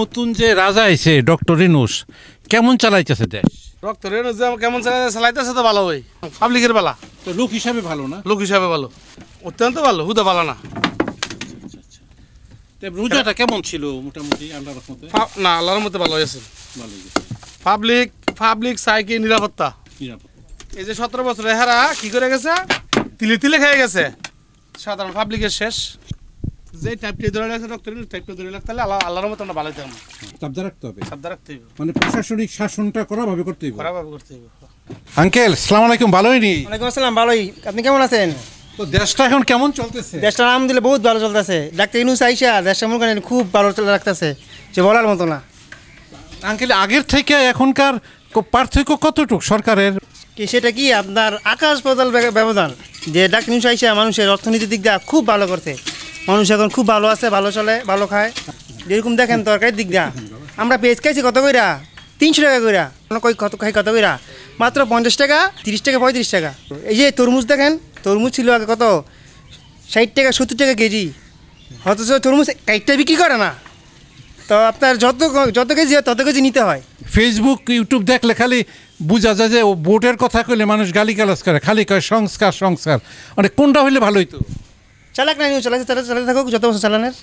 নতুন যে রাজা আইছে ডক্টর ইউনূস কেমন চালাইতেছে দেশ? ডক্টর ইউনূস যে কেমন চালাইতেছে তো ভালো ওই পাবলিকের বেলা তো লোক হিসাবে ভালো না? লোক হিসাবে ভালো, অত্যন্ত ভালো, হুদা ভালো না। রোজাটা কেমন ছিল মোটামুটি আল্লাহর রহমতে? না, আল্লাহর মধ্যে ভালো হয়েছে। ভালোই গেছে। পাবলিক চাই কি নিরাপত্তা। এই যে 17 বছর এহারা কি করে গেছে, তিলে তিলে খেয়ে গেছে সাধারণ পাবলিকের শেষ। যে টাইপটি ধরে রাখছে ডক্টর ইউনূস টাইপটি ধরে রাখতে হলে আল্লাহর মতো আমরা ভালো থাকবো, সাবধান রাখতে হবে। সাবধান রাখতে হবে, মানে প্রশাসনিক শাসনটা কড়াভাবে করতে হবে। খারাপভাবে করতে হবে। আঙ্কেল আসসালামু আলাইকুম, ভালোই নি? ওয়ালাইকুম আসসালাম, ভালোই। আপনি কেমন আছেন? তো দেশটা এখন কেমন চলতেছে? দেশটা আলহামদুলিল্লাহ বহুত ভালো চলতেছে। ডাক্তার ইউনূস আইসা দেশটা মনে করেন খুব ভালো রাখতেছে, যে বলার মতো না। আঙ্কেল আগের থেকে এখনকার পার্থক্য কতটুকু সরকারের? কি সেটা কি আপনার আকাশ পাতাল ব্যবধান। যে ডাক্তার ইউনূস আইসা মানুষের অর্থনীতির দিক দিয়ে খুব ভালো করছে। মানুষ এখন খুব ভালো আছে, ভালো চলে, ভালো খায়। যেরকম দেখেন তরকারির দিক দিয়ে আমরা পেঁয়াজ খাইছি কত কইরা, 300 টাকা কইরা। কত খাই কত কইরা, মাত্র 50 টাকা, 30 টাকা, 35 টাকা। এই যে তরমুজ দেখেন, তরমুজ ছিল আগে কত 60 টাকা 70 টাকা কেজি, অথচ তরমুজ একটা বিক্রি করে না। তো আপনার যত কেজি হয় তত কেজি নিতে হয়। ফেসবুক ইউটিউব দেখলে খালি বোঝা যায় যে ও ভোটের কথা কইলে মানুষ গালিগালাজ করে, খালি কয় সংস্কার সংস্কার। মানে কোনটা হইলে ভালোই তো? চালাক না, চালাতে থাকুক যত বছর চালানের।